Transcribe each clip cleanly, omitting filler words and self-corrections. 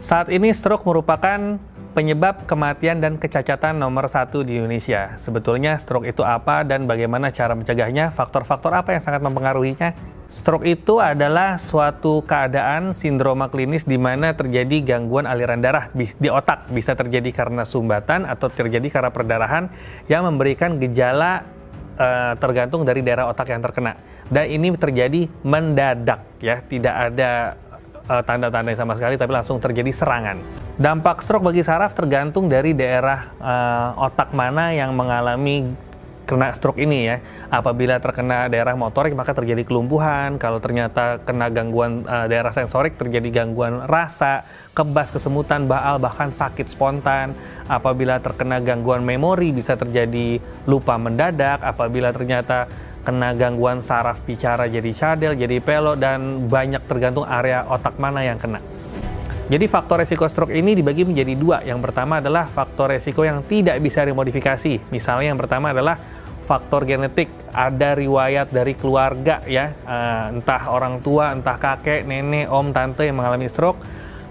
Saat ini stroke merupakan penyebab kematian dan kecacatan nomor 1 di Indonesia. Sebetulnya stroke itu apa dan bagaimana cara mencegahnya? Faktor-faktor apa yang sangat mempengaruhinya? Stroke itu adalah suatu keadaan sindroma klinis di mana terjadi gangguan aliran darah di otak. Bisa terjadi karena sumbatan atau terjadi karena perdarahan yang memberikan gejala tergantung dari daerah otak yang terkena. Dan ini terjadi mendadak, ya, tidak ada tanda-tanda sama sekali, tapi langsung terjadi serangan. Dampak stroke bagi saraf tergantung dari daerah otak mana yang mengalami kena stroke ini, ya. Apabila terkena daerah motorik maka terjadi kelumpuhan. Kalau ternyata kena gangguan daerah sensorik terjadi gangguan rasa, kebas, kesemutan, baal, bahkan sakit spontan. Apabila terkena gangguan memori bisa terjadi lupa mendadak. Apabila ternyata kena gangguan saraf bicara jadi cadel, jadi pelok, dan banyak tergantung area otak mana yang kena. Jadi faktor resiko stroke ini dibagi menjadi dua. Yang pertama adalah faktor resiko yang tidak bisa dimodifikasi. Misalnya yang pertama adalah faktor genetik. Ada riwayat dari keluarga, ya, entah orang tua, entah kakek, nenek, om, tante yang mengalami stroke,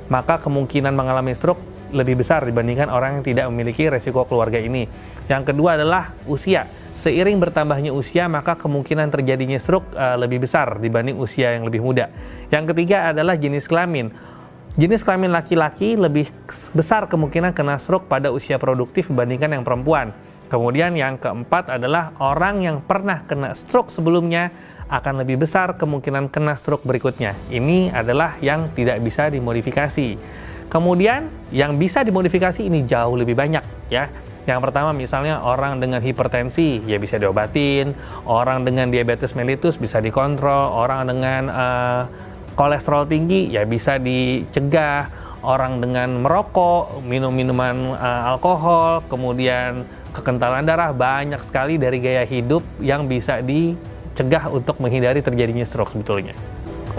maka kemungkinan mengalami stroke lebih besar dibandingkan orang yang tidak memiliki resiko keluarga ini. Yang kedua adalah usia. Seiring bertambahnya usia, maka kemungkinan terjadinya stroke lebih besar dibanding usia yang lebih muda. Yang ketiga adalah jenis kelamin. Jenis kelamin laki-laki lebih besar kemungkinan kena stroke pada usia produktif dibandingkan yang perempuan. Kemudian yang keempat adalah orang yang pernah kena stroke sebelumnya akan lebih besar kemungkinan kena stroke berikutnya. Ini adalah yang tidak bisa dimodifikasi. Kemudian yang bisa dimodifikasi ini jauh lebih banyak, ya. Yang pertama misalnya orang dengan hipertensi, ya bisa diobatin. Orang dengan diabetes mellitus bisa dikontrol. Orang dengan kolesterol tinggi, ya bisa dicegah. Orang dengan merokok, minum minuman alkohol, kemudian kekentalan darah, banyak sekali dari gaya hidup yang bisa dicegah untuk menghindari terjadinya stroke sebetulnya.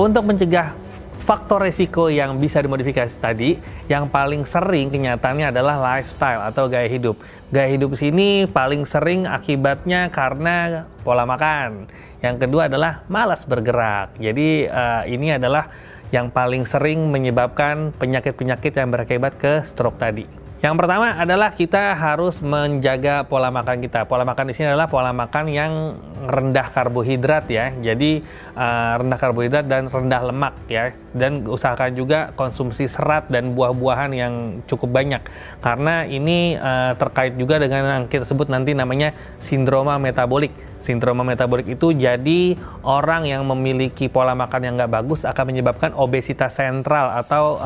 Untuk mencegah faktor resiko yang bisa dimodifikasi tadi, yang paling sering kenyataannya adalah lifestyle atau gaya hidup. Gaya hidup sini paling sering akibatnya karena pola makan. Yang kedua adalah malas bergerak. Jadi ini adalah yang paling sering menyebabkan penyakit-penyakit yang berakibat ke stroke tadi. Yang pertama adalah kita harus menjaga pola makan kita. Pola makan di sini adalah pola makan yang rendah karbohidrat, ya. Jadi rendah karbohidrat dan rendah lemak, ya. Dan usahakan juga konsumsi serat dan buah-buahan yang cukup banyak. Karena ini terkait juga dengan yang kita sebut nanti namanya sindroma metabolik. Sindroma metabolik itu jadi orang yang memiliki pola makan yang nggak bagus akan menyebabkan obesitas sentral atau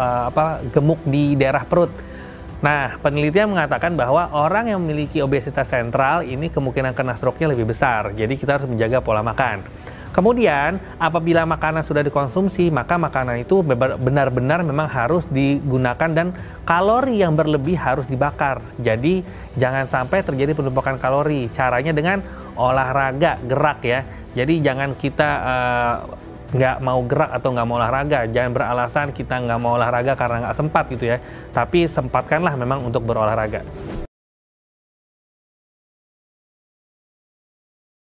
gemuk di daerah perut. Nah, penelitian mengatakan bahwa orang yang memiliki obesitas sentral ini kemungkinan kena stroke-nya lebih besar. Jadi kita harus menjaga pola makan. Kemudian, apabila makanan sudah dikonsumsi, maka makanan itu benar-benar memang harus digunakan dan kalori yang berlebih harus dibakar. Jadi, jangan sampai terjadi penumpukan kalori. Caranya dengan olahraga, gerak, ya. Jadi, jangan kita nggak mau gerak atau nggak mau olahraga. Jangan beralasan kita nggak mau olahraga karena nggak sempat gitu, ya. Tapi sempatkanlah memang untuk berolahraga.